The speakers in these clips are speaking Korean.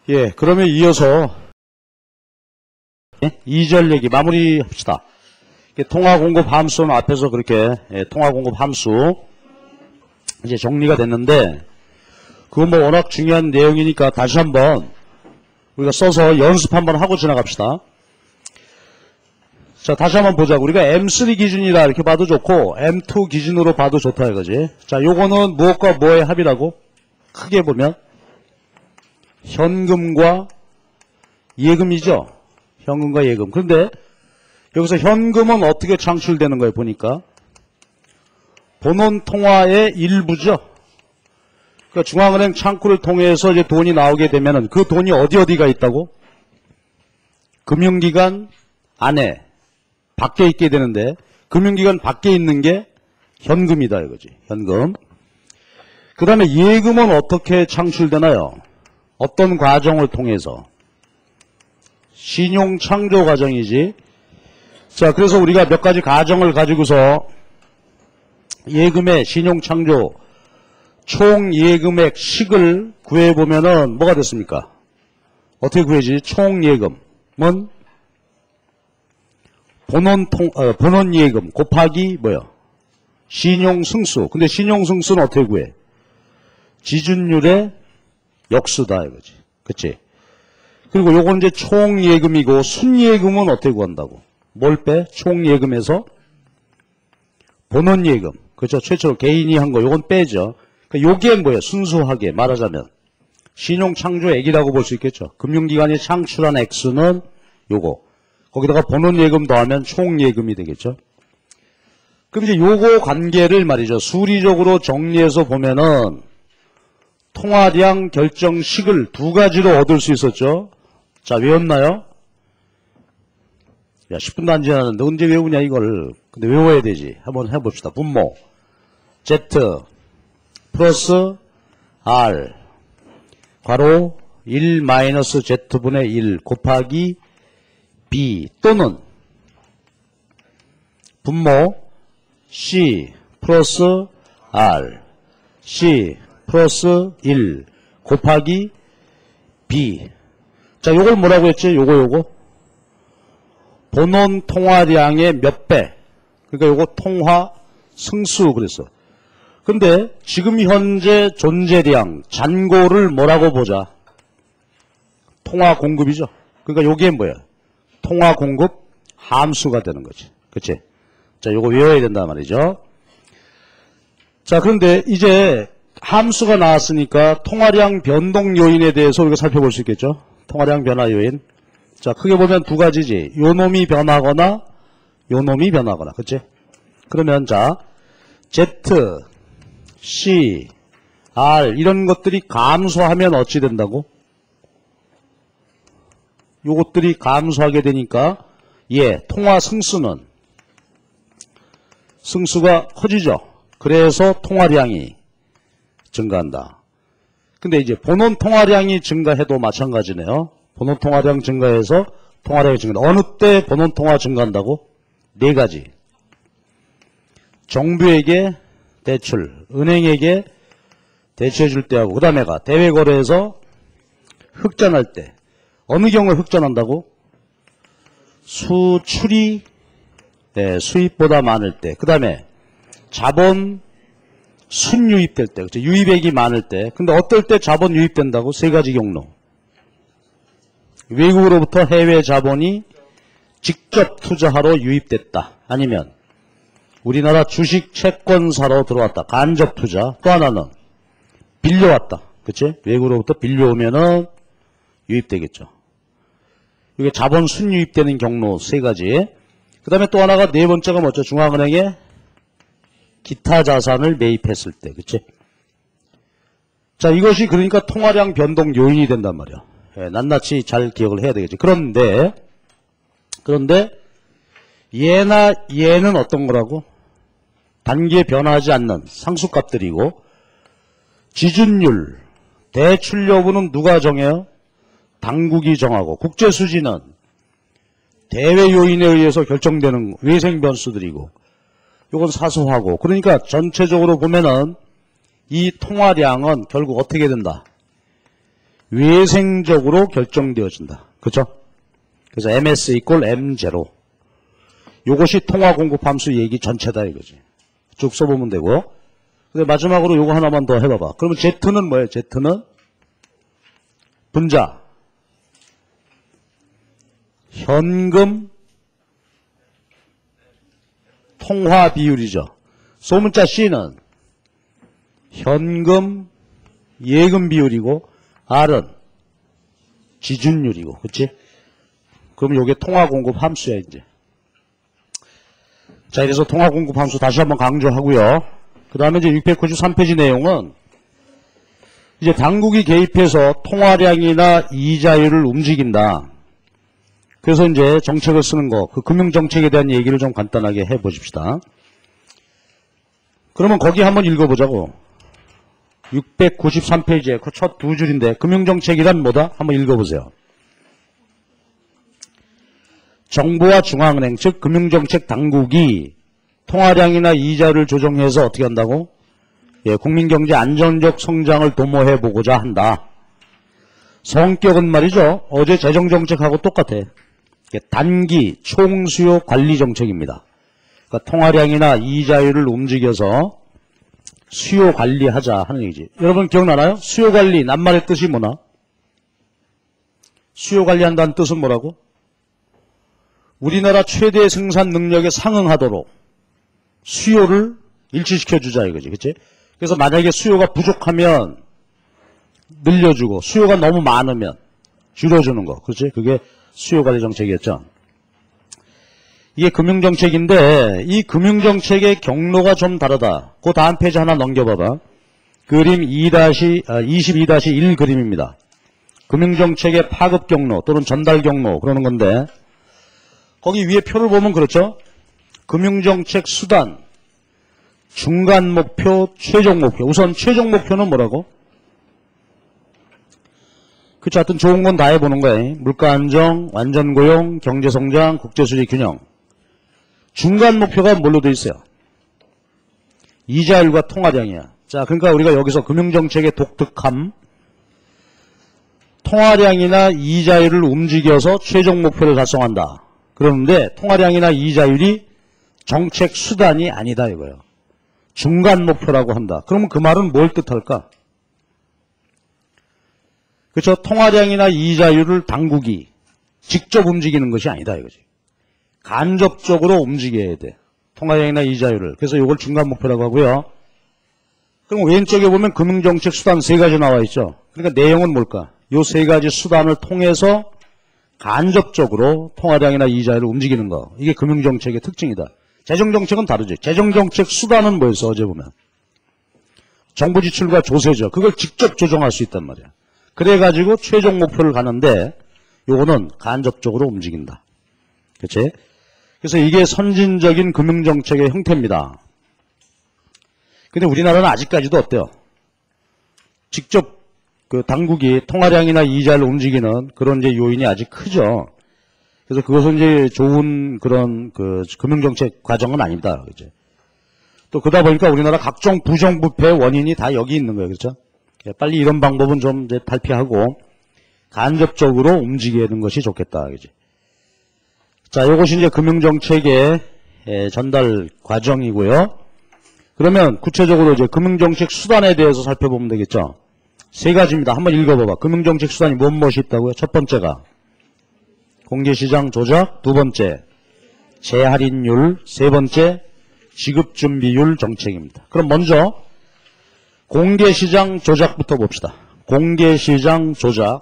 예, 그러면 이어서 2절 얘기 마무리 합시다. 통화공급 함수는 앞에서 그렇게 통화공급 함수 이제 정리가 됐는데 그건 뭐 워낙 중요한 내용이니까 다시 한번 우리가 써서 연습 한번 하고 지나갑시다. 자, 다시 한번 보자고. 우리가 M3 기준이다 이렇게 봐도 좋고 M2 기준으로 봐도 좋다 이거지. 자, 요거는 무엇과 뭐의 합이라고? 크게 보면 현금과 예금이죠. 현금과 예금. 그런데 여기서 현금은 어떻게 창출되는 거예요? 보니까 본원통화의 일부죠. 그러니까 중앙은행 창구를 통해서 이제 돈이 나오게 되면은 그 돈이 어디가 있다고? 금융기관 안에 밖에 있게 되는데 금융기관 밖에 있는 게 현금이다 이거지. 현금. 그 다음에 예금은 어떻게 창출되나요? 어떤 과정을 통해서? 신용창조 과정이지. 자, 그래서 우리가 몇 가지 과정을 가지고서 예금의 신용창조 총 예금액 식을 구해보면은 뭐가 됐습니까? 어떻게 구해지? 총 예금은 본원 예금 곱하기 뭐요? 신용승수. 근데 신용승수는 어떻게 구해? 지준율의 역수다 이거지. 그치? 그리고 요건 이제 총 예금이고 순예금은 어떻게 구한다고? 뭘 빼? 총 예금에서 본원 예금. 그렇죠? 최초로 개인이 한 거 요건 빼죠. 그러니까 요게 뭐예요? 순수하게 말하자면 신용창조액이라고 볼 수 있겠죠. 금융기관이 창출한 액수는 요거. 거기다가 본원 예금 더하면 총 예금이 되겠죠. 그럼 이제 요거 관계를 말이죠. 수리적으로 정리해서 보면은 통화량 결정식을 두 가지로 얻을 수 있었죠. 자, 외웠나요? 야, 10분도 안 지났는데 언제 외우냐 이걸. 근데 외워야 되지. 한번 해봅시다. 분모 Z 플러스 R 괄호 1 마이너스 Z분의 1 곱하기 B 또는 분모 C 플러스 R C 플러스 1 곱하기 B. 자, 요걸 뭐라고 했지? 요거 본원 통화량의 몇 배. 그러니까 요거 통화 승수 그랬어. 근데 지금 현재 존재량 잔고를 뭐라고 보자? 통화 공급이죠. 그러니까 요게 뭐야? 통화 공급 함수가 되는 거지. 그치? 자, 요거 외워야 된단 말이죠. 자, 그런데 이제 함수가 나왔으니까 통화량 변동 요인에 대해서 우리가 살펴볼 수 있겠죠. 통화량 변화 요인. 자, 크게 보면 두 가지지. 요 놈이 변하거나 요 놈이 변하거나. 그치? 그러면 자, Z, C, R 이런 것들이 감소하면 어찌 된다고? 요것들이 감소하게 되니까 통화 승수는 승수가 커지죠. 그래서 통화량이 증가한다. 근데 이제 본원 통화량이 증가해도 마찬가지네요. 본원 통화량 증가해서 통화량이 증가한다. 어느 때 본원 통화 증가한다고? 네 가지. 정부에게 대출, 은행에게 대출해 줄 때하고 그 다음에가 대외거래에서 흑전할 때. 어느 경우에 흑전한다고? 수출이 수입보다 많을 때. 그 다음에 자본 순유입될 때. 그렇죠? 유입액이 많을 때. 근데 어떨 때 자본 유입된다고? 세 가지 경로. 외국으로부터 해외 자본이 직접 투자하러 유입됐다. 아니면 우리나라 주식 채권 사러 들어왔다. 간접 투자. 또 하나는 빌려왔다. 그치? 외국으로부터 빌려오면은 유입되겠죠. 이게 자본 순유입되는 경로 세 가지. 그 다음에 또 하나가 네 번째가 뭐죠? 중앙은행에 기타 자산을 매입했을 때. 그치? 자, 이것이 그러니까 통화량 변동 요인이 된단 말이야. 낱낱이 잘 기억을 해야 되겠지. 그런데 얘나 얘는 어떤 거라고? 단기에 변하지 않는 상수값들이고 지준율, 대출 여부는 누가 정해요? 당국이 정하고 국제수지는 대외 요인에 의해서 결정되는 외생 변수들이고 이건 사소하고 그러니까 전체적으로 보면은 이 통화량은 결국 어떻게 된다? 외생적으로 결정되어진다. 그렇죠? 그래서 ms equal m0. 요것이 통화공급 함수 얘기 전체다 이거지. 쭉 써보면 되고. 근데 마지막으로 요거 하나만 더 해봐봐. 그러면 Z는 뭐예요? Z는 분자, 현금, 통화 비율이죠. 소문자 C는 현금, 예금 비율이고 R은 지준율이고, 그렇지? 그럼 요게 통화 공급 함수야 이제. 자, 이래서 통화 공급 함수 다시 한번 강조하고요. 그 다음에 이제 693페이지 내용은 이제 당국이 개입해서 통화량이나 이자율을 움직인다. 그래서 이제 정책을 쓰는 거, 그 금융정책에 대한 얘기를 좀 간단하게 해보십시다. 그러면 거기 한번 읽어보자고. 693페이지에 그 첫 두 줄인데 금융정책이란 뭐다? 한번 읽어보세요. 정부와 중앙은행, 즉 금융정책 당국이 통화량이나 이자를 조정해서 어떻게 한다고? 예, 국민경제 안정적 성장을 도모해보고자 한다. 성격은 말이죠. 어제 재정정책하고 똑같아. 단기 총수요 관리정책입니다. 그러니까 통화량이나 이자율을 움직여서 수요 관리하자 하는 얘기지. 여러분 기억나나요? 수요 관리, 낱말의 뜻이 뭐나? 수요 관리한다는 뜻은 뭐라고? 우리나라 최대 생산 능력에 상응하도록 수요를 일치시켜주자 이거지. 그치? 그래서 만약에 수요가 부족하면 늘려주고 수요가 너무 많으면 줄여주는 거. 그렇지? 그게 수요관리 정책이었죠. 이게 금융정책인데 이 금융정책의 경로가 좀 다르다. 그 다음 페이지 하나 넘겨봐봐. 그림 22-1 그림입니다. 금융정책의 파급 경로 또는 전달 경로 그러는 건데 거기 위에 표를 보면 그렇죠. 금융정책 수단, 중간 목표, 최종 목표. 우선 최종 목표는 뭐라고? 그쵸. 하여튼 좋은 건 다 해보는 거예요. 물가 안정, 완전 고용, 경제 성장, 국제 수지 균형. 중간 목표가 뭘로 돼 있어요? 이자율과 통화량이야. 자, 그러니까 우리가 여기서 금융정책의 독특함, 통화량이나 이자율을 움직여서 최종 목표를 달성한다. 그러는데 통화량이나 이자율이 정책 수단이 아니다 이거예요. 중간 목표라고 한다. 그러면 그 말은 뭘 뜻할까? 그렇죠. 통화량이나 이자율을 당국이 직접 움직이는 것이 아니다 이거지. 간접적으로 움직여야 돼. 통화량이나 이자율을. 그래서 이걸 중간 목표라고 하고요. 그럼 왼쪽에 보면 금융정책 수단 세 가지 나와 있죠. 그러니까 내용은 뭘까? 이 세 가지 수단을 통해서 간접적으로 통화량이나 이자율을 움직이는 거. 이게 금융정책의 특징이다. 재정정책은 다르죠. 재정정책 수단은 뭐였어? 어제 보면. 정부 지출과 조세죠. 그걸 직접 조정할 수 있단 말이야. 그래가지고 최종 목표를 가는데 요거는 간접적으로 움직인다. 그렇지? 그래서 이게 선진적인 금융정책의 형태입니다. 근데 우리나라는 아직까지도 어때요? 직접 그 당국이 통화량이나 이자를 움직이는 그런 이제 요인이 아직 크죠. 그래서 그것은 이제 좋은 그런 그 금융정책 과정은 아닙니다. 그죠? 또 그러다 보니까 우리나라 각종 부정부패의 원인이 다 여기 있는 거예요. 그렇죠? 빨리 이런 방법은 좀 이제 탈피하고 간접적으로 움직이는 것이 좋겠다. 그죠? 자, 이것이 이제 금융정책의 전달 과정이고요. 그러면 구체적으로 이제 금융정책 수단에 대해서 살펴보면 되겠죠. 세 가지입니다. 한번 읽어봐봐. 금융정책 수단이 무엇이 있다고요? 첫 번째가 공개시장 조작, 두 번째 재할인율, 세 번째 지급준비율 정책입니다. 그럼 먼저 공개시장 조작부터 봅시다. 공개시장 조작.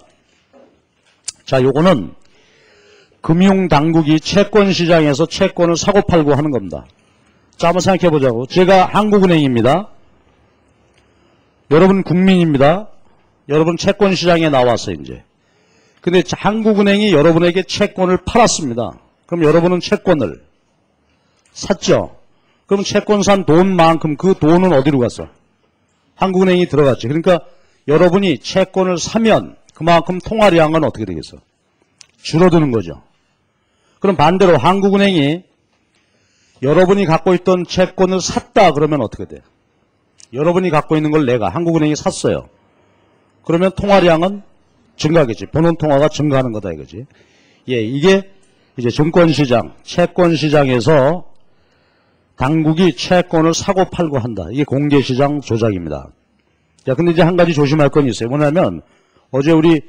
자, 요거는 금융당국이 채권시장에서 채권을 사고팔고 하는 겁니다. 자, 한번 생각해 보자고. 제가 한국은행입니다. 여러분 국민입니다. 여러분 채권시장에 나왔어요, 이제. 근데 한국은행이 여러분에게 채권을 팔았습니다. 그럼 여러분은 채권을 샀죠. 그럼 채권 산 돈만큼 그 돈은 어디로 갔어? 한국은행이 들어갔죠. 그러니까 여러분이 채권을 사면 그만큼 통화량은 어떻게 되겠어? 줄어드는 거죠. 그럼 반대로 한국은행이 여러분이 갖고 있던 채권을 샀다 그러면 어떻게 돼요? 여러분이 갖고 있는 걸 내가 한국은행이 샀어요. 그러면 통화량은 증가하겠지. 본원 통화가 증가하는 거다 이거지. 예, 이게 이제 증권시장, 채권시장에서 당국이 채권을 사고 팔고 한다. 이게 공개시장 조작입니다. 자, 근데 이제 한 가지 조심할 건 있어요. 뭐냐면 어제 우리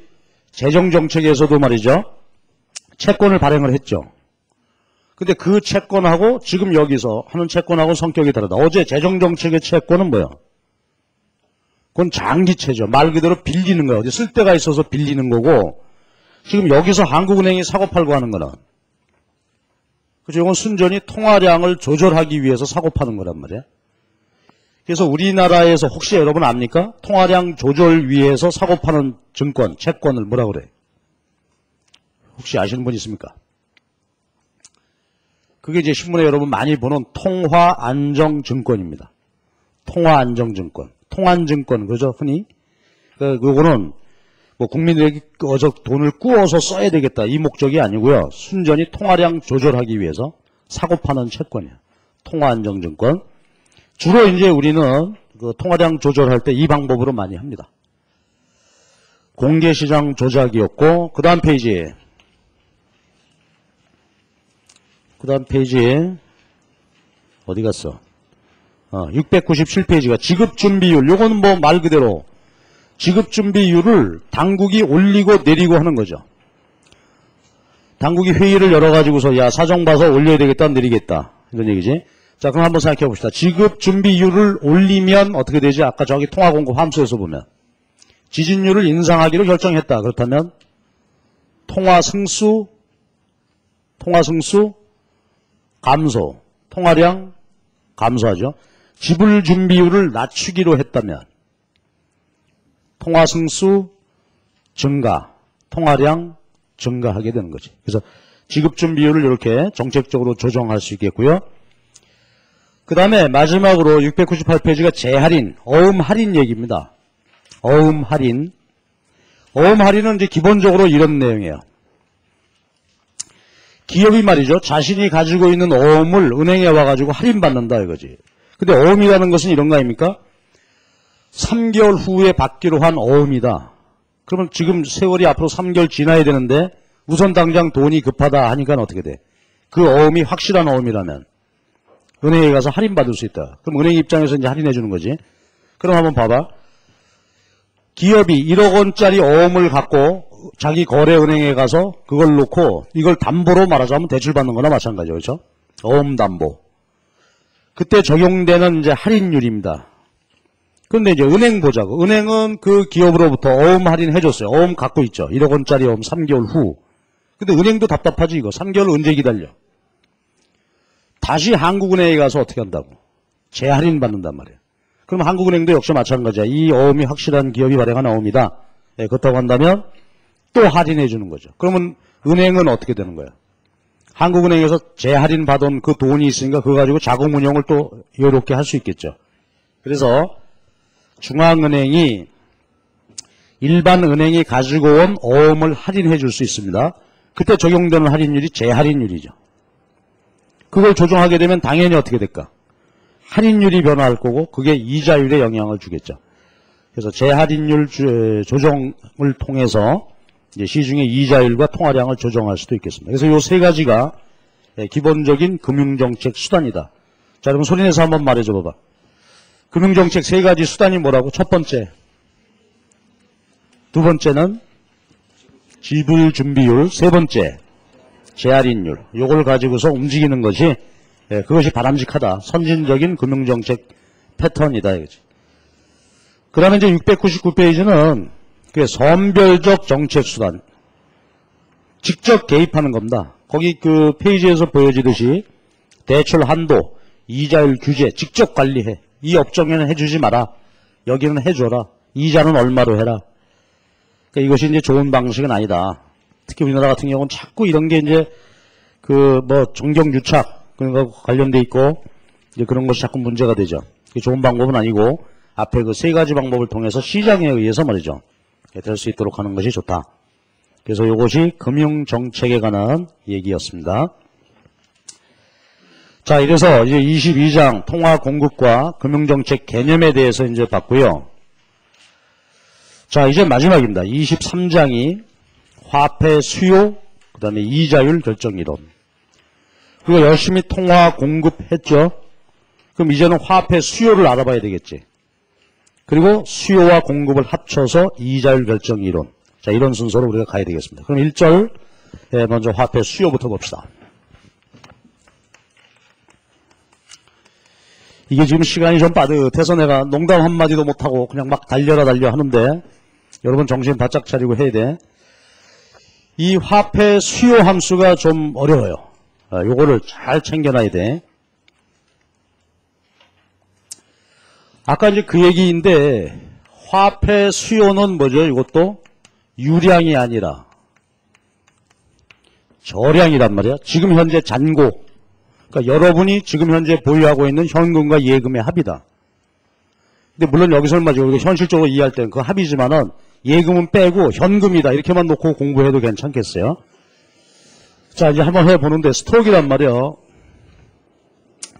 재정정책에서도 말이죠. 채권을 발행을 했죠. 근데 그 채권하고 지금 여기서 하는 채권하고 성격이 다르다. 어제 재정정책의 채권은 뭐야? 그건 장기채죠. 말 그대로 빌리는 거야. 어디 쓸 데가 있어서 빌리는 거고 지금 여기서 한국은행이 사고 팔고 하는 거는 그죠? 이건 순전히 통화량을 조절하기 위해서 사고 파는 거란 말이야. 그래서 우리나라에서 혹시 여러분 압니까? 통화량 조절 위해서 사고 파는 증권, 채권을 뭐라 그래? 혹시 아시는 분 있습니까? 그게 이제 신문에 여러분 많이 보는 통화안정증권입니다. 통화안정증권. 통안증권, 그죠? 흔히. 그거는 뭐 국민들에게 돈을 꾸어서 써야 되겠다. 이 목적이 아니고요. 순전히 통화량 조절하기 위해서 사고 파는 채권이야. 통화안정증권. 주로 이제 우리는 그 통화량 조절할 때 이 방법으로 많이 합니다. 공개시장 조작이었고, 그 다음 페이지. 어디 갔어? 697페이지가 지급준비율. 요거는 뭐 말 그대로 지급준비율을 당국이 올리고 내리고 하는 거죠. 당국이 회의를 열어가지고서 야, 사정 봐서 올려야 되겠다, 내리겠다. 이런 얘기지. 자, 그럼 한번 생각해 봅시다. 지급준비율을 올리면 어떻게 되지? 아까 저기 통화공급 함수에서 보면. 지진율을 인상하기로 결정했다. 그렇다면 통화승수 감소, 통화량 감소하죠. 지불준비율을 낮추기로 했다면 통화승수 증가, 통화량 증가하게 되는 거지. 그래서 지급준비율을 이렇게 정책적으로 조정할 수 있겠고요. 그 다음에 마지막으로 698페이지가 재할인, 어음할인 얘기입니다. 어음할인은 이제 기본적으로 이런 내용이에요. 기업이 말이죠. 자신이 가지고 있는 어음을 은행에 와가지고 할인받는다 이거지. 근데 어음이라는 것은 이런 거 아닙니까? 3개월 후에 받기로 한 어음이다. 그러면 지금 세월이 앞으로 3개월 지나야 되는데 우선 당장 돈이 급하다 하니까 어떻게 돼? 그 어음이 확실한 어음이라면 은행에 가서 할인받을 수 있다. 그럼 은행 입장에서 이제 할인해 주는 거지. 그럼 한번 봐봐. 기업이 1억 원짜리 어음을 갖고 자기 거래은행에 가서 그걸 놓고 이걸 담보로 말하자면 대출받는 거나 마찬가지죠. 그렇죠? 어음 담보. 그때 적용되는 이제 할인율입니다. 근데 이제 은행 보자고. 은행은 그 기업으로부터 어음 할인해 줬어요. 어음 갖고 있죠. 1억 원짜리 어음 3개월 후. 근데 은행도 답답하지 이거. 3개월 언제 기다려. 다시 한국은행에 가서 어떻게 한다고. 재할인 받는단 말이에요. 그럼 한국은행도 역시 마찬가지야. 이 어음이 확실한 기업이 발행한 어음이다. 네, 그렇다고 한다면 또 할인해 주는 거죠. 그러면 은행은 어떻게 되는 거야? 한국은행에서 재할인 받은 그 돈이 있으니까 그거 가지고 자금 운용을 또 여유롭게 할 수 있겠죠. 그래서 중앙은행이 일반 은행이 가지고 온 어음을 할인해 줄 수 있습니다. 그때 적용되는 할인율이 재할인율이죠. 그걸 조정하게 되면 당연히 어떻게 될까? 할인율이 변화할 거고 그게 이자율에 영향을 주겠죠. 그래서 재할인율 조정을 통해서 이제 시중의 이자율과 통화량을 조정할 수도 있겠습니다. 그래서 이 세 가지가 기본적인 금융정책 수단이다. 자, 여러분 소리내서 한번 말해줘 봐봐. 금융정책 세 가지 수단이 뭐라고? 첫 번째, 두 번째는 지불준비율, 세 번째 재할인율. 요걸 가지고서 움직이는 것이 그것이 바람직하다. 선진적인 금융정책 패턴이다 이거지. 그 다음에 이제 699페이지는 선별적 정책 수단. 직접 개입하는 겁니다. 거기 그 페이지에서 보여지듯이 대출 한도, 이자율 규제, 직접 관리해. 이 업종에는 해주지 마라. 여기는 해줘라. 이자는 얼마로 해라. 그러니까 이것이 이제 좋은 방식은 아니다. 특히 우리나라 같은 경우는 자꾸 이런 게 이제 그 뭐 정경유착 그런 거 관련돼 있고 이제 그런 것이 자꾸 문제가 되죠. 그게 좋은 방법은 아니고 앞에 그 세 가지 방법을 통해서 시장에 의해서 말이죠. 될 수 있도록 하는 것이 좋다. 그래서 이것이 금융정책에 관한 얘기였습니다. 자, 이래서 이제 22장 통화 공급과 금융정책 개념에 대해서 이제 봤고요. 자, 이제 마지막입니다. 23장이 화폐 수요, 그 다음에 이자율 결정이론. 그리고 열심히 통화 공급했죠. 그럼 이제는 화폐 수요를 알아봐야 되겠지. 그리고 수요와 공급을 합쳐서 이자율 결정이론. 자, 이런 순서로 우리가 가야 되겠습니다. 그럼 1절 먼저 화폐 수요부터 봅시다. 이게 지금 시간이 좀 빠듯해서 내가 농담 한마디도 못하고 그냥 막 달려 하는데 여러분 정신 바짝 차리고 해야 돼. 이 화폐 수요 함수가 좀 어려워요. 요거를 잘 챙겨놔야 돼. 아까 이제 그 얘기인데 화폐 수요는 뭐죠? 이것도 유량이 아니라 저량이란 말이야. 지금 현재 잔고. 그러니까 여러분이 지금 현재 보유하고 있는 현금과 예금의 합이다. 근데 물론 여기서 말이죠. 우리가 현실적으로 이해할 때는 그 합이지만은 예금은 빼고 현금이다. 이렇게만 놓고 공부해도 괜찮겠어요? 자, 이제 한번 해보는데 스톡이란 말이에요.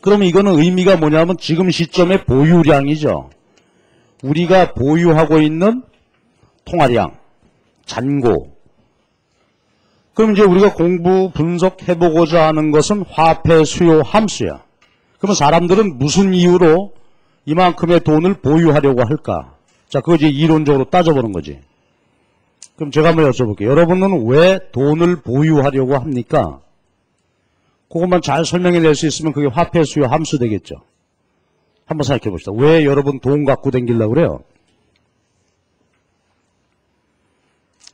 그러면 이거는 의미가 뭐냐면 지금 시점의 보유량이죠. 우리가 보유하고 있는 통화량, 잔고. 그럼 이제 우리가 공부 분석해보고자 하는 것은 화폐 수요 함수야. 그러면 사람들은 무슨 이유로 이만큼의 돈을 보유하려고 할까? 자, 그거 이제 이론적으로 따져보는 거지. 그럼 제가 한번 여쭤볼게요. 여러분은 왜 돈을 보유하려고 합니까? 그것만 잘 설명해 낼 수 있으면 그게 화폐 수요 함수 되겠죠. 한번 생각해 봅시다. 왜 여러분 돈 갖고 다니려고 그래요?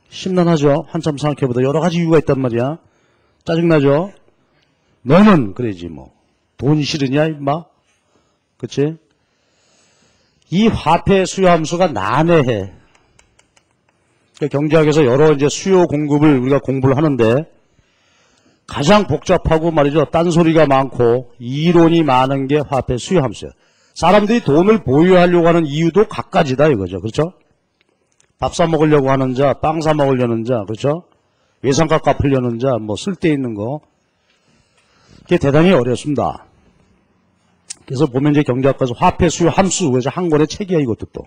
심란하죠? 한참 생각해보다 여러 가지 이유가 있단 말이야. 짜증나죠? 너는 그러지 뭐. 돈 싫으냐 임마? 그치? 이 화폐 수요 함수가 난해해. 경제학에서 여러 이제 수요 공급을 우리가 공부를 하는데 가장 복잡하고 말이죠. 딴소리가 많고 이론이 많은 게 화폐 수요 함수예요. 사람들이 돈을 보유하려고 하는 이유도 갖가지다 이거죠. 그렇죠? 밥 사 먹으려고 하는 자, 빵 사 먹으려는 자, 그렇죠? 외상값 갚으려는 자, 뭐 쓸데있는 거. 그게 대단히 어렵습니다. 그래서 보면 이제 경제학과에서 화폐 수요 함수, 그래서 한 권의 책이야 이것도 또.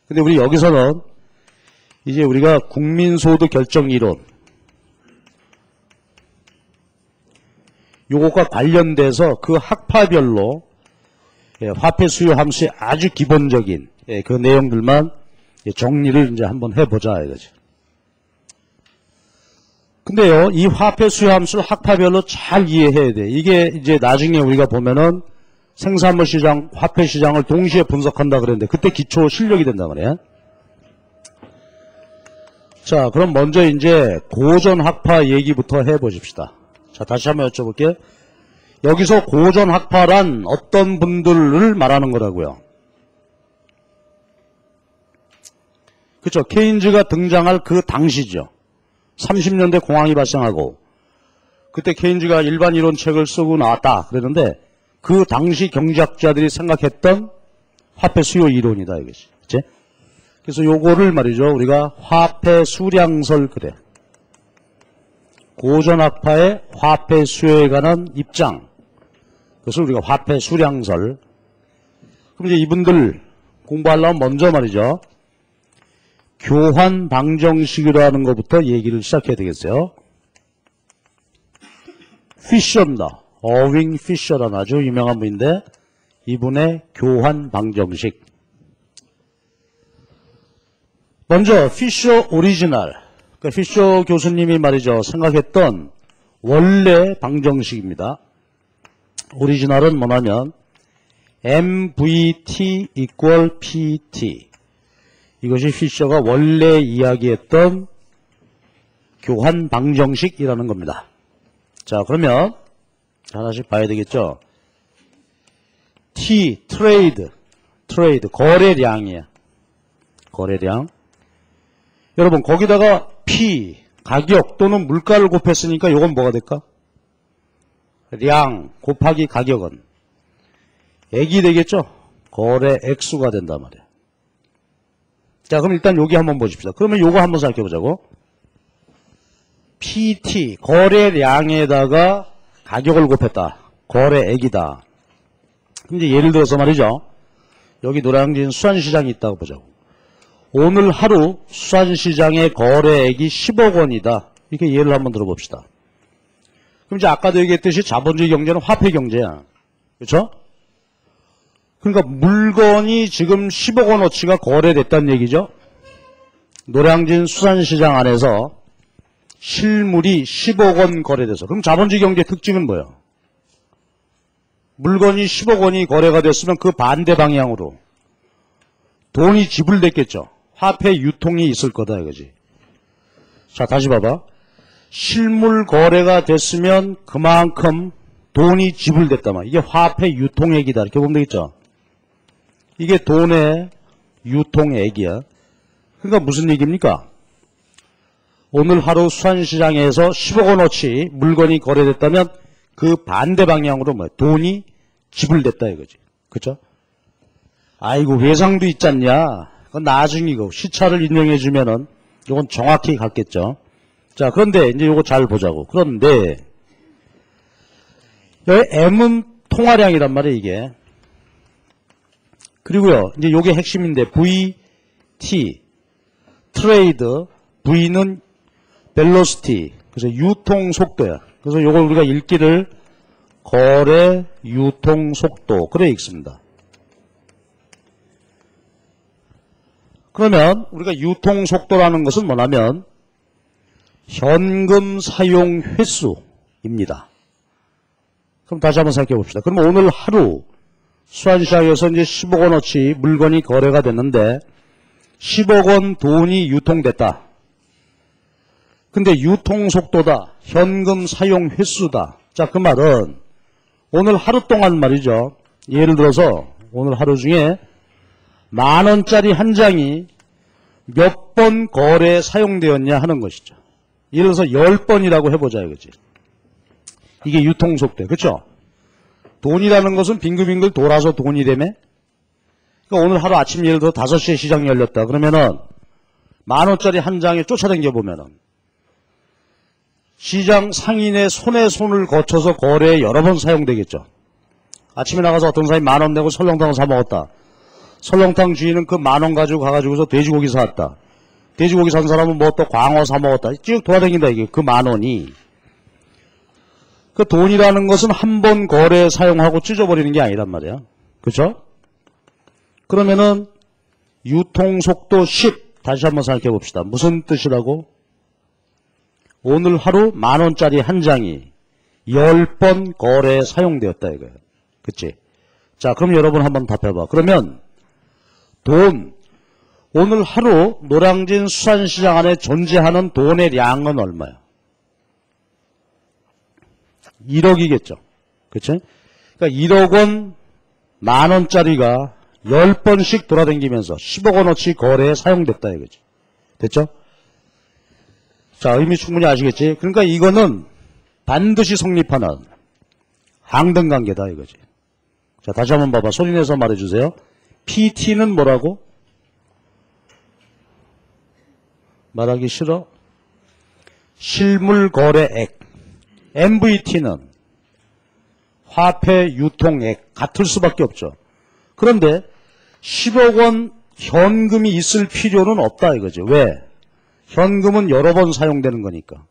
근데 우리 여기서는 이제 우리가 국민소득 결정 이론, 요것과 관련돼서 그 학파별로 화폐 수요 함수의 아주 기본적인 그 내용들만 정리를 이제 한번 해보자 이거죠. 근데요, 이 화폐 수요 함수를 학파별로 잘 이해해야 돼. 이게 이제 나중에 우리가 보면은 생산물 시장, 화폐 시장을 동시에 분석한다 그랬는데 그때 기초 실력이 된다 그래. 자, 그럼 먼저 이제 고전 학파 얘기부터 해보십시다. 자, 다시 한번 여쭤볼게요. 여기서 고전 학파란 어떤 분들을 말하는 거라고요? 그렇죠. 케인즈가 등장할 그 당시죠. 30년대 공황이 발생하고 그때 케인즈가 일반 이론 책을 쓰고 나왔다 그랬는데 그 당시 경제학자들이 생각했던 화폐 수요 이론이다 이것이. 그치? 그래서 요거를 말이죠. 우리가 화폐 수량설 그래. 고전 학파의 화폐 수요에 관한 입장. 그것을 우리가 화폐 수량설. 그럼 이제 이분들 공부하려면 먼저 말이죠. 교환 방정식이라는 것부터 얘기를 시작해야 되겠어요. 피셔입니다. 어윙 피셔라는 아주 유명한 분인데 이분의 교환 방정식. 먼저 피셔 오리지널. 그러니까 피셔 교수님이 말이죠. 생각했던 원래 방정식입니다. 오리지널은 뭐냐면 MVT equal PT. 이것이 피셔가 원래 이야기했던 교환 방정식이라는 겁니다. 자, 그러면 하나씩 봐야 되겠죠. T, 트레이드, 거래량이에요. 거래량. 여러분, 거기다가 P, 가격 또는 물가를 곱했으니까 이건 뭐가 될까? 량 곱하기 가격은 액이 되겠죠? 거래 액수가 된단 말이에요. 자, 그럼 일단 여기 한번 보십시다. 그러면 요거 한번 생각해 보자고. PT, 거래량에다가 가격을 곱했다. 거래액이다. 그럼 이제 예를 들어서 말이죠. 여기 노량진 수산시장이 있다고 보자고. 오늘 하루 수산시장의 거래액이 10억 원이다. 이렇게 예를 한번 들어봅시다. 그럼 이제 아까도 얘기했듯이 자본주의 경제는 화폐 경제야. 그렇죠? 그러니까 물건이 지금 10억 원어치가 거래됐다는 얘기죠. 노량진 수산시장 안에서 실물이 10억 원 거래돼서. 그럼 자본주의 경제의 특징은 뭐예요? 물건이 10억 원이 거래가 됐으면 그 반대 방향으로 돈이 지불됐겠죠. 화폐 유통이 있을 거다 이거지. 자, 다시 봐봐. 실물 거래가 됐으면 그만큼 돈이 지불됐다 말. 이게 화폐 유통액이다. 이렇게 보면 되겠죠. 이게 돈의 유통액이야. 그러니까 무슨 얘기입니까? 오늘 하루 수산시장에서 10억 원어치 물건이 거래됐다면 그 반대 방향으로 뭐 돈이 지불됐다 이거지. 그렇죠? 아이고 외상도 있잖냐. 그건 나중이고 시차를 인정해 주면은 이건 정확히 갔겠죠. 자, 그런데 이제 요거 잘 보자고. 그런데 여기 M은 통화량이란 말이에요, 이게. 그리고요, 이제 요게 핵심인데 VT 트레이드, V는 벨로시티, 그래서 유통 속도야. 그래서 요걸 우리가 읽기를 거래 유통 속도 그래 읽습니다. 그러면 우리가 유통 속도라는 것은 뭐냐면 현금 사용 횟수입니다. 그럼 다시 한번 생각해 봅시다. 그럼 오늘 하루 수산시장에서 이제 10억 원어치 물건이 거래가 됐는데 10억 원 돈이 유통됐다. 근데 유통 속도다. 현금 사용 횟수다. 자, 그 말은 오늘 하루 동안 말이죠. 예를 들어서 오늘 하루 중에 10,000원짜리 한 장이 몇 번 거래에 사용되었냐 하는 것이죠. 예를 들어서 10번이라고 해보자 이거지. 이게 유통 속도. 그렇죠? 돈이라는 것은 빙글빙글 돌아서 돈이 되며 그러니까 오늘 하루 아침 예를 들어 5시에 시장이 열렸다. 그러면은 10,000원짜리 한 장에 쫓아다녀 보면은 시장 상인의 손에 손을 거쳐서 거래에 여러 번 사용되겠죠. 아침에 나가서 어떤 사람이 10,000원 내고 설렁탕을 사 먹었다. 설렁탕 주인은 그 10,000원 가지고 가가지고서 돼지고기 사왔다. 돼지고기 산 사람은 뭐 또 광어 사 먹었다. 쭉 돌아다닌다 이게 그 10,000원이. 그 돈이라는 것은 한 번 거래에 사용하고 찢어버리는 게 아니란 말이야. 그렇죠? 그러면은 유통 속도 10 다시 한번 생각해 봅시다. 무슨 뜻이라고? 오늘 하루 10,000원짜리 한 장이 10번 거래에 사용되었다 이거예요. 그치? 자, 그럼 여러분 한번 답해봐. 그러면 돈, 오늘 하루 노량진 수산시장 안에 존재하는 돈의 량은 얼마야? 1억이겠죠. 그치? 그러니까 1억 원 10,000원짜리가 10번씩 돌아다니면서 10억 원어치 거래에 사용됐다 이거지. 됐죠? 자, 의미 충분히 아시겠지? 그러니까 이거는 반드시 성립하는 항등관계다 이거지. 자, 다시 한번 봐봐. 소리내서 말해주세요. PT는 뭐라고? 말하기 싫어? 실물거래액. MVT는 화폐 유통액. 같을 수밖에 없죠. 그런데 10억 원 현금이 있을 필요는 없다 이거죠. 왜? 현금은 여러 번 사용되는 거니까.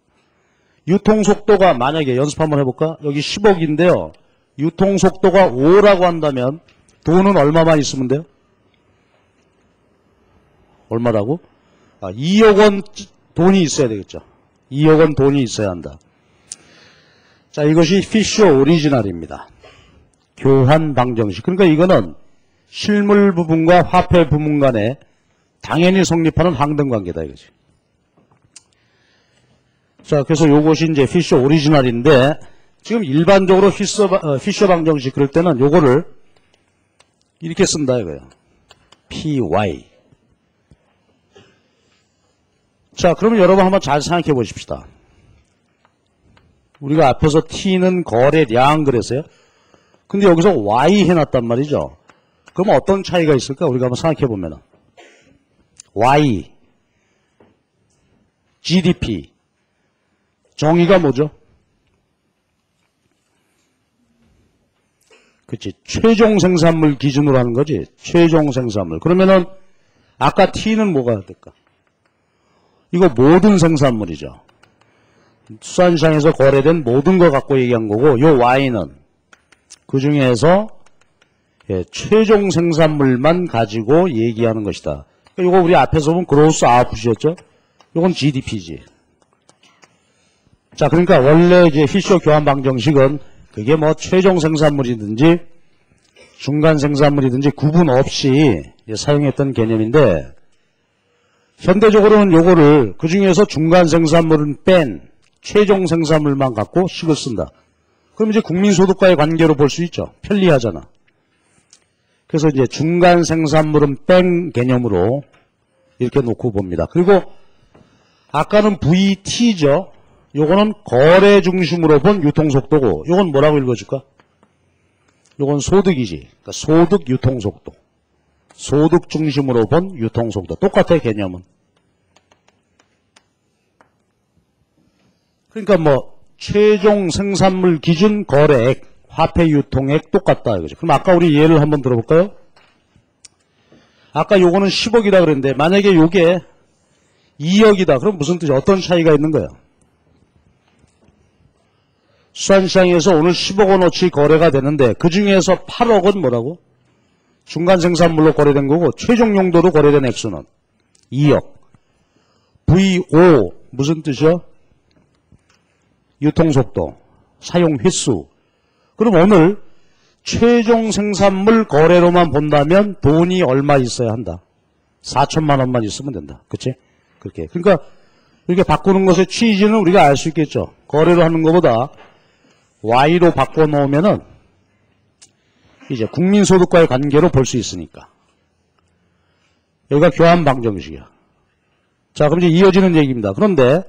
유통속도가 만약에 연습 한번 해볼까? 여기 10억인데요. 유통속도가 5라고 한다면 돈은 얼마만 있으면 돼요? 얼마라고? 2억 원 돈이 있어야 되겠죠. 2억 원 돈이 있어야 한다. 자, 이것이 피셔 오리지널입니다. 교환 방정식. 그러니까 이거는 실물 부분과 화폐 부분 간에 당연히 성립하는 항등관계다 이거지. 자, 그래서 요것이 이제 피셔 오리지널인데 지금 일반적으로 피셔 방정식 그럴 때는 요거를 이렇게 쓴다 이거예요. PY. 자, 그러면 여러분 한번 잘 생각해 보십시다. 우리가 앞에서 T는 거래량 그랬어요. 근데 여기서 Y 해놨단 말이죠. 그럼 어떤 차이가 있을까? 우리가 한번 생각해 보면은 Y, GDP. 정의가 뭐죠? 그치. 최종 생산물 기준으로 하는 거지. 최종 생산물. 그러면은 아까 T는 뭐가 될까? 이거 모든 생산물이죠. 수산시장에서 거래된 모든 거 갖고 얘기한 거고, 요 Y는 그 중에서 최종 생산물만 가지고 얘기하는 것이다. 이거 우리 앞에서 보면 그로스 아웃풋이었죠? 이건 GDP지. 자, 그러니까 원래 이제 피셔 교환 방정식은 그게 뭐 최종 생산물이든지 중간 생산물이든지 구분 없이 사용했던 개념인데, 현대적으로는 요거를 그 중에서 중간 생산물은 뺀 최종 생산물만 갖고 식을 쓴다. 그럼 이제 국민소득과의 관계로 볼 수 있죠. 편리하잖아. 그래서 이제 중간 생산물은 뺀 개념으로 이렇게 놓고 봅니다. 그리고 아까는 VT죠. 요거는 거래 중심으로 본 유통속도고, 요건 뭐라고 읽어줄까? 요건 소득이지. 그러니까 소득 유통속도. 소득 중심으로 본 유통속도. 똑같아, 개념은. 그러니까 뭐 최종 생산물 기준 거래액, 화폐 유통액 똑같다 이거죠. 그럼 아까 우리 예를 한번 들어볼까요? 아까 요거는 10억이다 그랬는데 만약에 요게 2억이다. 그럼 무슨 뜻이야? 어떤 차이가 있는 거야? 수산시장에서 오늘 10억 원어치 거래가 되는데 그 중에서 8억은 뭐라고? 중간 생산물로 거래된 거고 최종 용도로 거래된 액수는 2억. VO 무슨 뜻이야? 유통속도, 사용 횟수. 그럼 오늘 최종 생산물 거래로만 본다면 돈이 얼마 있어야 한다? 4천만 원만 있으면 된다. 그치? 그렇게. 그러니까 이렇게 바꾸는 것의 취지는 우리가 알 수 있겠죠. 거래로 하는 것보다 Y로 바꿔놓으면은 이제 국민소득과의 관계로 볼 수 있으니까. 여기가 교환 방정식이야. 자, 그럼 이제 이어지는 얘기입니다. 그런데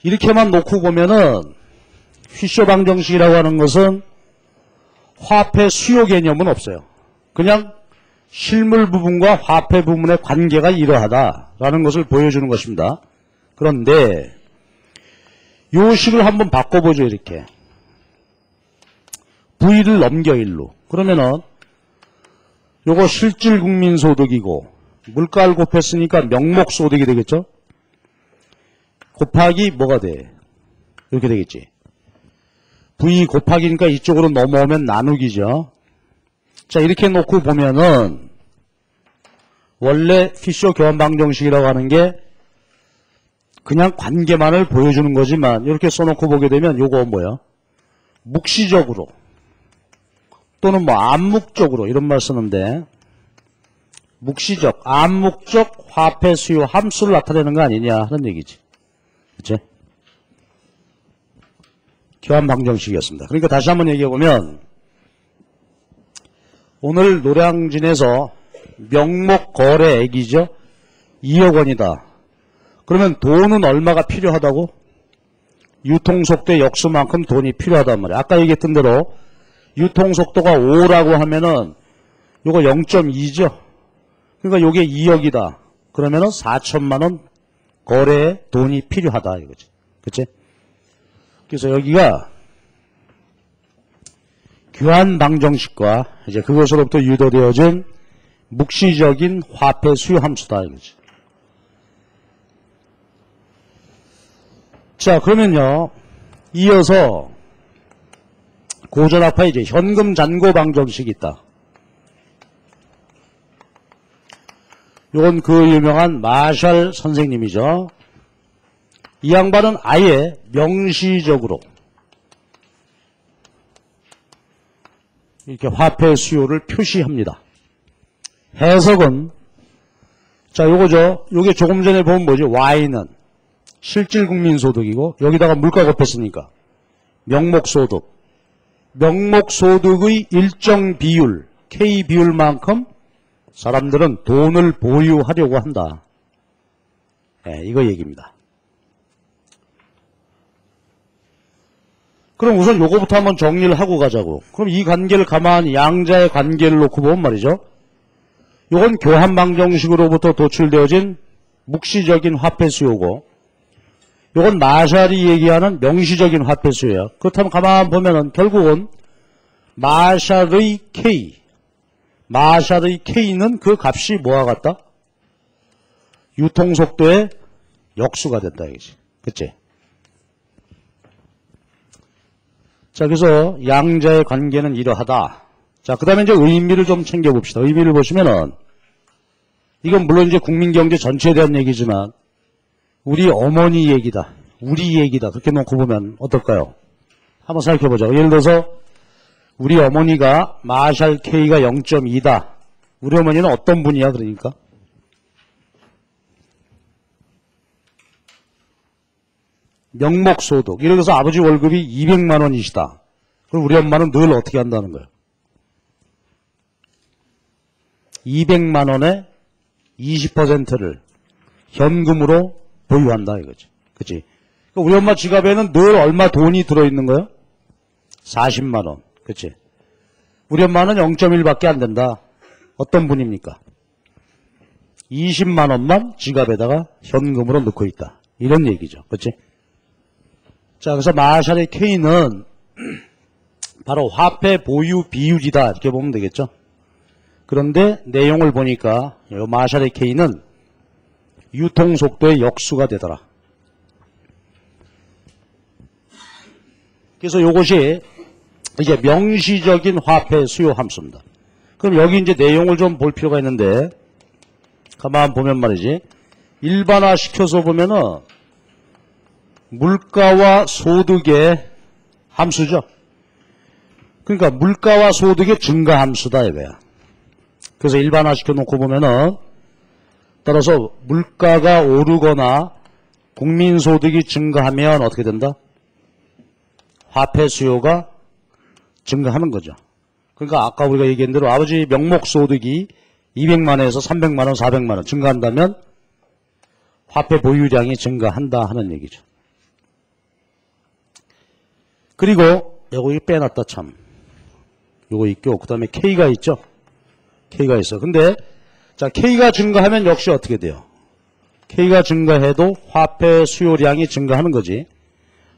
이렇게만 놓고 보면은 피셔 방정식이라고 하는 것은 화폐 수요 개념은 없어요. 그냥 실물 부분과 화폐 부분의 관계가 이러하다라는 것을 보여주는 것입니다. 그런데 요 식을 한번 바꿔보죠. 이렇게 V를 넘겨 1로. 그러면은 요거 실질 국민소득이고 물가를 곱했으니까 명목소득이 되겠죠. 곱하기 뭐가 돼? 이렇게 되겠지. V 곱하기니까 이쪽으로 넘어오면 나누기죠. 자, 이렇게 놓고 보면은 원래 피셔 교환 방정식이라고 하는 게 그냥 관계만을 보여주는 거지만 이렇게 써놓고 보게 되면 요거 뭐야? 묵시적으로 또는 뭐 암묵적으로 이런 말 쓰는데 묵시적, 암묵적 화폐 수요 함수를 나타내는 거 아니냐 하는 얘기지. 그치? 교환 방정식이었습니다. 그러니까 다시 한번 얘기해보면 오늘 노량진에서 명목 거래액이죠. 2억 원이다. 그러면 돈은 얼마가 필요하다고? 유통속도의 역수만큼 돈이 필요하단 말이야. 아까 얘기했던 대로 유통속도가 5라고 하면은 요거 0.2죠. 그러니까 요게 2억이다. 그러면은 4천만 원 거래에 돈이 필요하다 이거지. 그치? 그래서 여기가 교환 방정식과 이제 그것으로부터 유도되어진 묵시적인 화폐 수요 함수다 이거지. 자, 그러면요. 이어서 고전학파에 이제 현금 잔고 방정식이 있다. 이건 그 유명한 마샬 선생님이죠. 이 양반은 아예 명시적으로 이렇게 화폐 수요를 표시합니다. 해석은 자, 요거죠. 요게 조금 전에 보면 뭐죠? Y는 실질 국민소득이고 여기다가 물가 곱했으니까 명목소득. 명목소득의 일정 비율, K 비율만큼 사람들은 돈을 보유하려고 한다. 네, 이거 얘기입니다. 그럼 우선 요거부터 한번 정리를 하고 가자고. 그럼 이 관계를 가만히 양자의 관계를 놓고 보면 말이죠. 요건 교환 방정식으로부터 도출되어진 묵시적인 화폐 수요고 요건 마샬이 얘기하는 명시적인 화폐 수요야. 그렇다면 가만히 보면은 결국은 마샬의 K, 마샬의 K는 그 값이 뭐와 같다? 유통속도의 역수가 된다 이거지. 그치? 자, 그래서 양자의 관계는 이러하다. 자, 그 다음에 이제 의미를 좀 챙겨봅시다. 의미를 보시면은, 이건 물론 이제 국민경제 전체에 대한 얘기지만, 우리 어머니 얘기다. 우리 얘기다. 그렇게 놓고 보면 어떨까요? 한번 생각해보자. 예를 들어서, 우리 어머니가 마샬 K가 0.2다. 우리 어머니는 어떤 분이야, 그러니까? 명목소득. 예를 들어서 아버지 월급이 200만 원이시다. 그럼 우리 엄마는 늘 어떻게 한다는 거예요? 200만 원의 20%를 현금으로 보유한다 이거지. 그치? 그러니까 우리 엄마 지갑에는 늘 얼마 돈이 들어있는 거예요? 40만 원. 그치? 우리 엄마는 0.1밖에 안 된다. 어떤 분입니까? 20만 원만 지갑에다가 현금으로 넣고 있다. 이런 얘기죠. 그치? 자, 그래서 마샬의 K는 바로 화폐 보유 비율이다. 이렇게 보면 되겠죠. 그런데 내용을 보니까 이 마샬의 K는 유통속도의 역수가 되더라. 그래서 이것이 이제 명시적인 화폐 수요 함수입니다. 그럼 여기 이제 내용을 좀 볼 필요가 있는데, 가만 보면 말이지, 일반화 시켜서 보면은 물가와 소득의 함수죠. 그러니까 물가와 소득의 증가 함수다 이거야. 그래서 일반화 시켜놓고 보면은, 따라서 물가가 오르거나 국민소득이 증가하면 어떻게 된다? 화폐 수요가 증가하는 거죠. 그러니까 아까 우리가 얘기한 대로 아버지 명목소득이 200만 원에서 300만 원, 400만 원 증가한다면 화폐 보유량이 증가한다 하는 얘기죠. 그리고 요거 빼놨다 참. 요거 있고 그 다음에 K가 있죠. K가 있어. 근데 자 K가 증가하면 역시 어떻게 돼요? K가 증가해도 화폐 수요량이 증가하는 거지.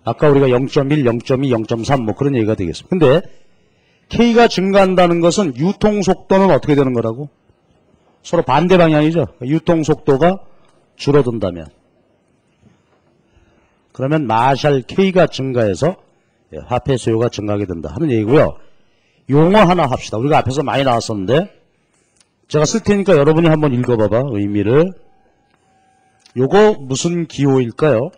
아까 우리가 0.1, 0.2, 0.3 뭐 그런 얘기가 되겠습니다. 근데 K가 증가한다는 것은 유통속도는 어떻게 되는 거라고? 서로 반대 방향이죠. 유통속도가 줄어든다면. 그러면 마샬 K가 증가해서 화폐 수요가 증가하게 된다 하는 얘기고요. 용어 하나 합시다. 우리가 앞에서 많이 나왔었는데 제가 쓸 테니까 여러분이 한번 읽어봐봐. 의미를. 요거 무슨 기호일까요?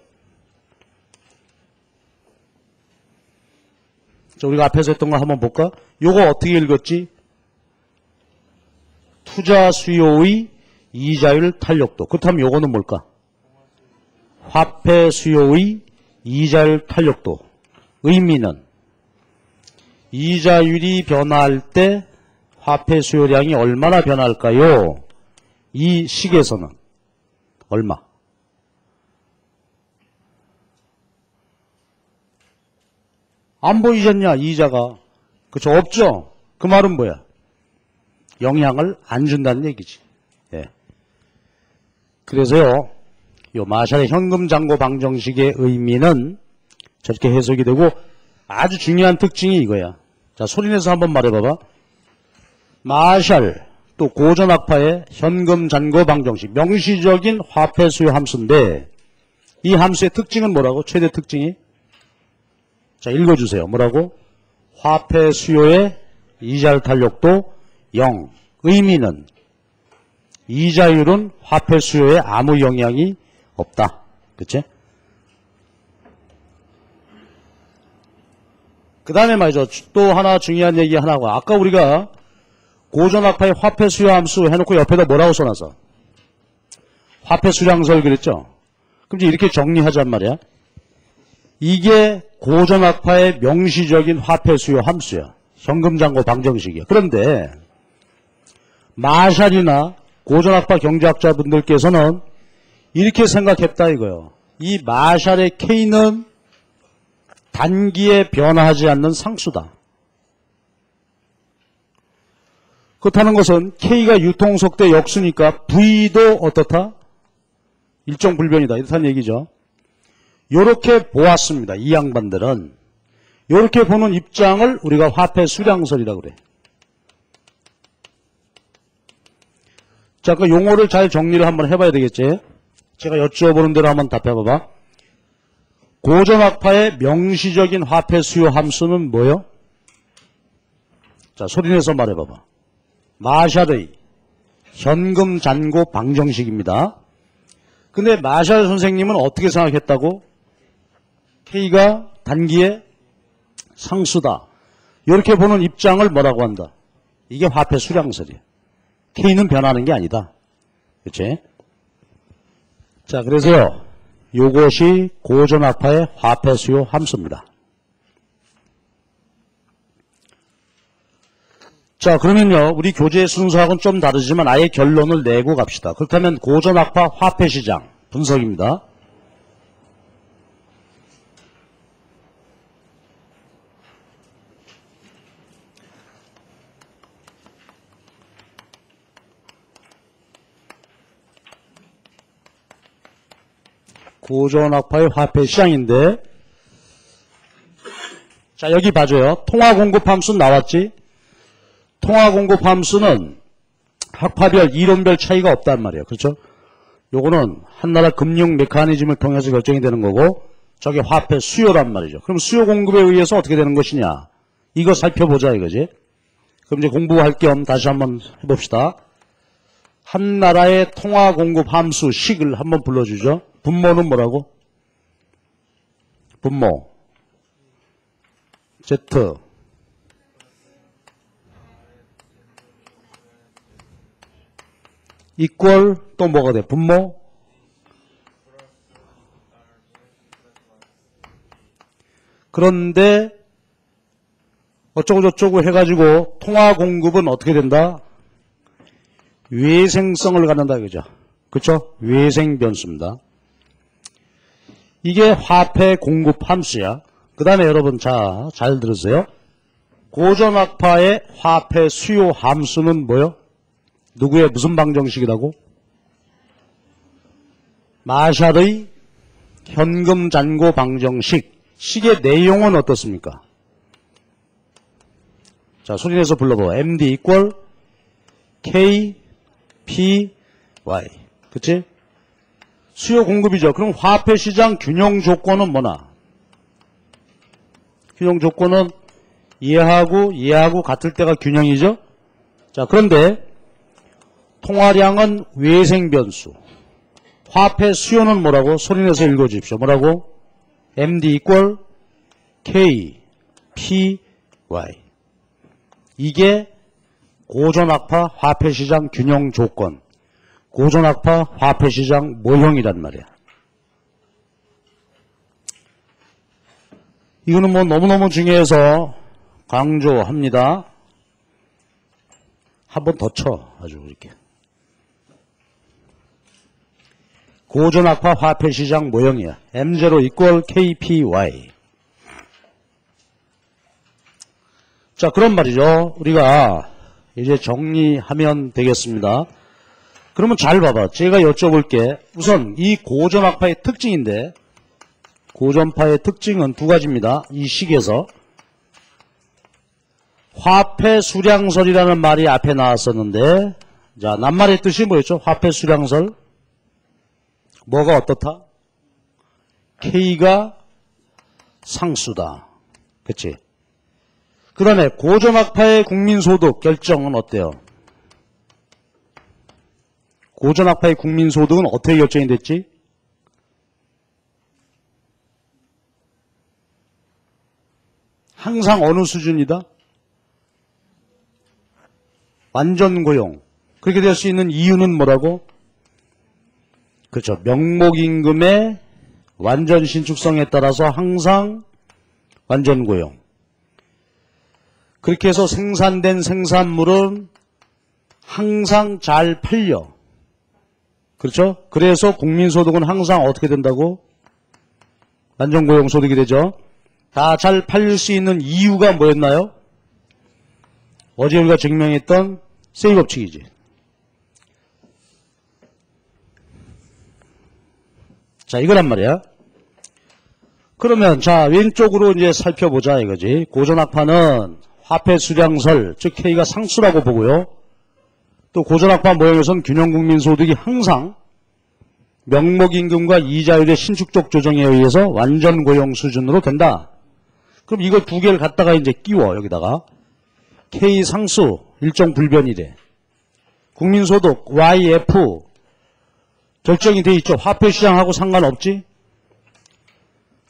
자, 우리가 앞에서 했던 거 한번 볼까? 요거 어떻게 읽었지? 투자 수요의 이자율 탄력도. 그렇다면 요거는 뭘까? 화폐 수요의 이자율 탄력도. 의미는 이자율이 변화할 때 화폐 수요량이 얼마나 변할까요? 이 식에서는 얼마? 안 보이셨냐 이자가. 그쵸? 없죠? 그 말은 뭐야? 영향을 안 준다는 얘기지. 예. 그래서요, 요 마샬의 현금 잔고 방정식의 의미는 저렇게 해석이 되고 아주 중요한 특징이 이거야. 자, 소리내서 한번 말해봐봐. 마샬 또 고전학파의 현금 잔고 방정식, 명시적인 화폐 수요 함수인데 이 함수의 특징은 뭐라고? 최대 특징이? 자, 읽어주세요. 뭐라고? 화폐 수요의 이자율 탄력도 0. 의미는 이자율은 화폐 수요에 아무 영향이 없다. 그치? 그 다음에 말이죠. 또 하나 중요한 얘기 하나고. 아까 우리가 고전학파의 화폐 수요 함수 해놓고 옆에다 뭐라고 써놨어? 화폐 수량설 그랬죠? 그럼 이제 이렇게 정리하잔 말이야. 이게 고전학파의 명시적인 화폐 수요 함수야. 현금잔고 방정식이야. 그런데 마샬이나 고전학파 경제학자분들께서는 이렇게 생각했다 이거예요. 이 마샬의 K는 단기에 변화하지 않는 상수다. 그렇다는 것은 K가 유통속도 역수니까 V도 어떻다? 일정 불변이다. 이렇다는 얘기죠. 이렇게 보았습니다. 이 양반들은. 이렇게 보는 입장을 우리가 화폐 수량설이라고 그래. 자, 그 용어를 잘 정리를 한번 해봐야 되겠지. 제가 여쭤보는 대로 한번 답해봐봐. 고전학파의 명시적인 화폐 수요 함수는 뭐요? 자, 소리내서 말해봐봐. 마샬의 현금 잔고 방정식입니다. 근데 마샬 선생님은 어떻게 생각했다고? K가 단기의 상수다. 이렇게 보는 입장을 뭐라고 한다? 이게 화폐 수량설이야. K는 변하는 게 아니다. 그치? 자, 그래서요, 요것이 고전학파의 화폐 수요 함수입니다. 자, 그러면요, 우리 교재 순서하고는 좀 다르지만 아예 결론을 내고 갑시다. 그렇다면 고전학파 화폐 시장 분석입니다. 고전학파의 화폐 시장인데, 자, 여기 봐줘요. 통화 공급 함수 나왔지? 통화 공급 함수는 학파별, 이론별 차이가 없단 말이에요. 그렇죠? 요거는 한 나라 금융 메커니즘을 통해서 결정이 되는 거고, 저게 화폐 수요란 말이죠. 그럼 수요 공급에 의해서 어떻게 되는 것이냐? 이거 살펴보자 이거지. 그럼 이제 공부할 겸 다시 한번 해봅시다. 한 나라의 통화 공급 함수 식을 한번 불러주죠. 분모는 뭐라고? 분모 Z 이퀄 또 뭐가 돼? 분모 그런데 어쩌고저쩌고 해가지고 통화 공급은 어떻게 된다? 외생성을 갖는다 그죠? 그쵸? 외생 변수입니다. 이게 화폐 공급 함수야. 그 다음에 여러분 자, 잘 들으세요. 고전학파의 화폐 수요 함수는 뭐요? 누구의 무슨 방정식이라고? 마샬의 현금 잔고 방정식. 식의 내용은 어떻습니까? 자, 소리내서 불러봐. MD 이퀄 K P Y. 그치? 수요 공급이죠. 그럼 화폐 시장 균형 조건은 뭐나? 균형 조건은 얘하고 같을 때가 균형이죠. 자, 그런데 통화량은 외생 변수. 화폐 수요는 뭐라고? 소리내서 읽어주십시오. 뭐라고? MD 이퀄 K P Y. 이게 고전학파 화폐시장 균형 조건, 고전학파 화폐시장 모형이란 말이야. 이거는 뭐 너무너무 중요해서 강조합니다. 한 번 더 쳐, 아주 이렇게. 고전학파 화폐시장 모형이야. M0 equal KPY. 자, 그런 말이죠. 우리가 이제 정리하면 되겠습니다. 그러면 잘 봐봐. 제가 여쭤볼게. 우선 이 고전학파의 특징인데, 고전파의 특징은 두 가지입니다. 이 식에서. 화폐 수량설이라는 말이 앞에 나왔었는데, 자, 낱말의 뜻이 뭐였죠? 화폐 수량설. 뭐가 어떻다? K가 상수다. 그치? 그 다음에 고전학파의 국민소득 결정은 어때요? 고전학파의 국민소득은 어떻게 결정이 됐지? 항상 어느 수준이다? 완전 고용. 그렇게 될 수 있는 이유는 뭐라고? 그렇죠. 명목임금의 완전 신축성에 따라서 항상 완전 고용. 그렇게 해서 생산된 생산물은 항상 잘 팔려. 그렇죠? 그래서 국민소득은 항상 어떻게 된다고? 완전 고용 소득이 되죠. 다 잘 팔릴 수 있는 이유가 뭐였나요? 어제 우리가 증명했던 세이 법칙이지. 자, 이거란 말이야. 그러면 자, 왼쪽으로 이제 살펴보자 이거지. 고전학파는 화폐 수량설, 즉 K가 상수라고 보고요. 또 고전학파 모형에서는 균형국민소득이 항상 명목임금과 이자율의 신축적 조정에 의해서 완전 고용 수준으로 된다. 그럼 이거 두 개를 갖다가 이제 끼워 여기다가 K 상수 일정 불변이래. 국민소득 YF 결정이 돼 있죠. 화폐시장하고 상관없지.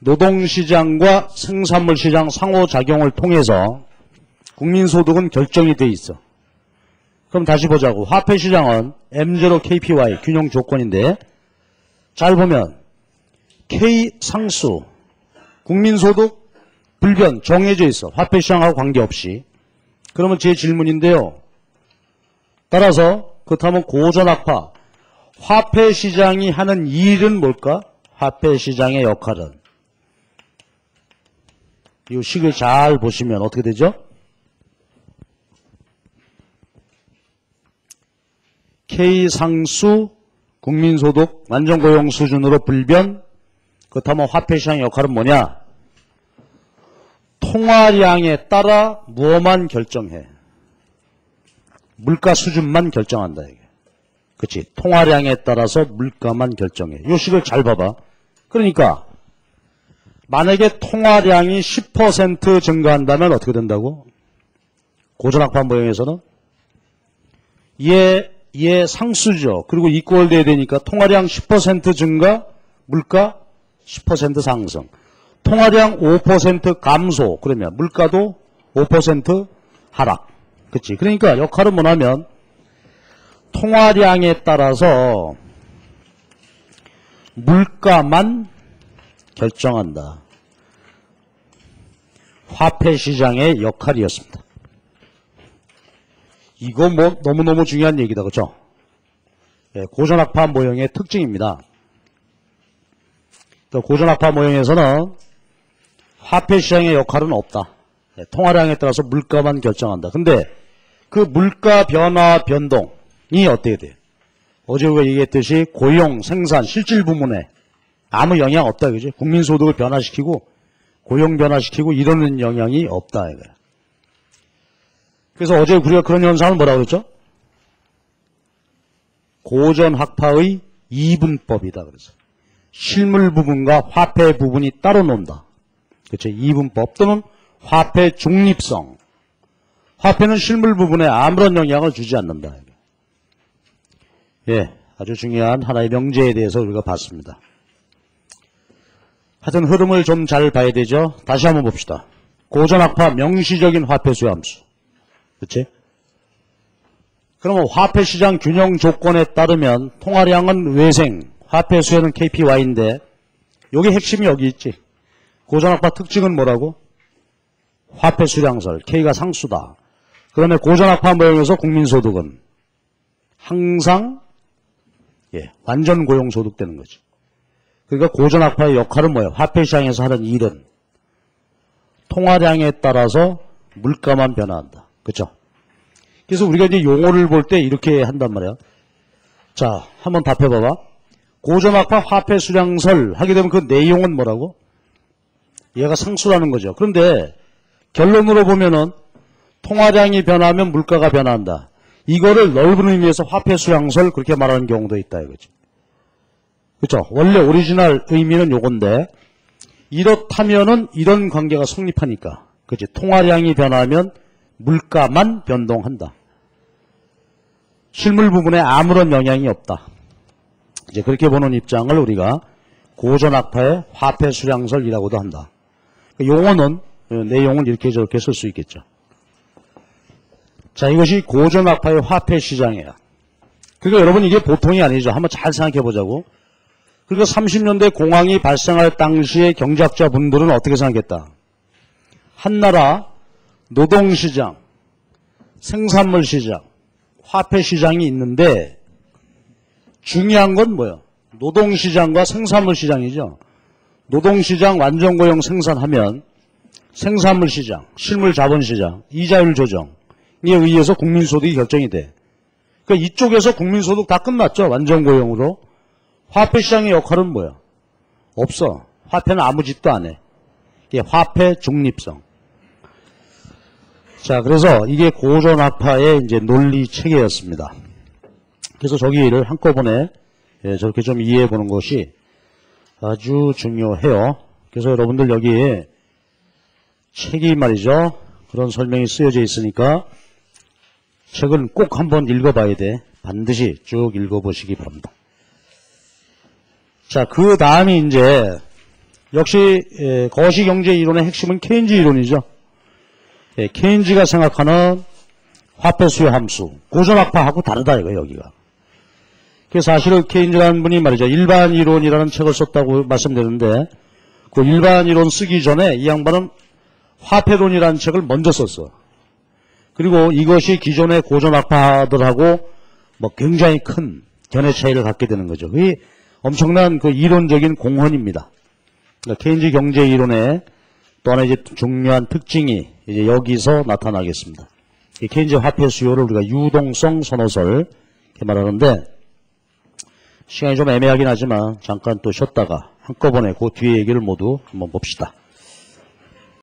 노동시장과 생산물시장 상호작용을 통해서 국민소득은 결정이 돼 있어. 그럼 다시 보자고. 화폐시장은 M0 KPY 균형 조건인데 잘 보면 K 상수 국민소득 불변 정해져 있어. 화폐시장하고 관계없이. 그러면 제 질문인데요. 따라서 그렇다면 고전학파 화폐시장이 하는 일은 뭘까? 화폐시장의 역할은 이 식을 잘 보시면 어떻게 되죠? K 상수 국민소득 완전고용 수준으로 불변. 그렇다면 화폐시장의 역할은 뭐냐? 통화량에 따라 무엇만 결정해? 물가 수준만 결정한다 이게. 그치? 통화량에 따라서 물가만 결정해. 이 식을 잘 봐봐. 그러니까 만약에 통화량이 10% 증가한다면 어떻게 된다고? 고전학파 모형에서는 얘 상수죠. 그리고 이꼴돼야 되니까 통화량 10% 증가, 물가 10% 상승. 통화량 5% 감소. 그러면 물가도 5% 하락. 그치? 그러니까 역할은 뭐냐면 통화량에 따라서 물가만 결정한다. 화폐시장의 역할이었습니다. 이거 뭐 너무너무 중요한 얘기다. 그렇죠? 예, 고전학파 모형의 특징입니다. 고전학파 모형에서는 화폐시장의 역할은 없다. 예, 통화량에 따라서 물가만 결정한다. 근데 그 물가 변화 변동이 어떻게 돼? 어제 우리가 얘기했듯이 고용, 생산, 실질 부문에 아무 영향 없다. 그죠? 국민소득을 변화시키고 고용 변화시키고 이러는 영향이 없다. 이거야. 그래서 어제 우리가 그런 현상을 뭐라고 그랬죠? 고전학파의 이분법이다. 그래서 실물 부분과 화폐 부분이 따로 논다. 그렇죠? 이분법 또는 화폐 중립성. 화폐는 실물 부분에 아무런 영향을 주지 않는다. 예, 아주 중요한 하나의 명제에 대해서 우리가 봤습니다. 하여튼 흐름을 좀 잘 봐야 되죠. 다시 한번 봅시다. 고전학파 명시적인 화폐 수요함수. 그렇지? 그러면 화폐시장 균형 조건에 따르면 통화량은 외생, 화폐 수요는 KPY인데 여기 핵심이 여기 있지. 고전학파 특징은 뭐라고? 화폐 수량설, K가 상수다. 그러면 고전학파 모형에서 국민소득은 항상 완전 고용소득 되는 거지. 그러니까 고전학파의 역할은 뭐예요? 화폐시장에서 하는 일은 통화량에 따라서 물가만 변화한다. 그렇죠? 그래서 우리가 이제 용어를 볼 때 이렇게 한단 말이야. 자, 한번 답해봐봐. 고전학파 화폐 수량설 하게 되면 그 내용은 뭐라고? 얘가 상수라는 거죠. 그런데 결론으로 보면은 통화량이 변하면 물가가 변한다. 이거를 넓은 의미에서 화폐 수량설 그렇게 말하는 경우도 있다 이거지. 그렇죠? 원래 오리지널 의미는 요건데 이렇다면은 이런 관계가 성립하니까. 그렇지? 통화량이 변하면 물가만 변동한다. 실물 부분에 아무런 영향이 없다. 이제 그렇게 보는 입장을 우리가 고전학파의 화폐 수량설이라고도 한다. 용어는 내용은 이렇게 저렇게 쓸 수 있겠죠. 자, 이것이 고전학파의 화폐 시장이에요. 그러니까 여러분 이게 보통이 아니죠. 한번 잘 생각해 보자고. 그러니까 30년대 공황이 발생할 당시의 경제학자 분들은 어떻게 생각했다? 한 나라 노동시장, 생산물시장, 화폐시장이 있는데 중요한 건 뭐예요? 노동시장과 생산물시장이죠. 노동시장 완전고용 생산하면 생산물시장, 실물자본시장, 이자율 조정에 의해서 국민소득이 결정이 돼. 그러니까 이쪽에서 국민소득 다 끝났죠. 완전고용으로. 화폐시장의 역할은 뭐야? 없어. 화폐는 아무 짓도 안 해. 이게 화폐 중립성. 자, 그래서 이게 고전학파의 이제 논리 체계였습니다. 그래서 저기를 한꺼번에 예, 저렇게 좀 이해해 보는 것이 아주 중요해요. 그래서 여러분들 여기에 책이 말이죠. 그런 설명이 쓰여져 있으니까 책은 꼭 한번 읽어봐야 돼. 반드시 쭉 읽어보시기 바랍니다. 자, 그 다음이 이제 역시 거시경제 이론의 핵심은 케인즈 이론이죠. 예, 케인즈가 생각하는 화폐 수요 함수, 고전학파하고 다르다 이거 여기가. 그래서 사실은 케인즈라는 분이 말이죠. 일반 이론이라는 책을 썼다고 말씀드렸는데 그 일반 이론 쓰기 전에 이 양반은 화폐론이라는 책을 먼저 썼어. 그리고 이것이 기존의 고전학파들하고 뭐 굉장히 큰 견해 차이를 갖게 되는 거죠. 그게 엄청난 그 이론적인 공헌입니다. 그러니까 케인즈 경제 이론의 또 하나 이제 중요한 특징이 이제 여기서 나타나겠습니다. 이 케인즈 화폐 수요를 우리가 유동성 선호설 이렇게 말하는데 시간이 좀 애매하긴 하지만 잠깐 또 쉬었다가 한꺼번에 그 뒤에 얘기를 모두 한번 봅시다.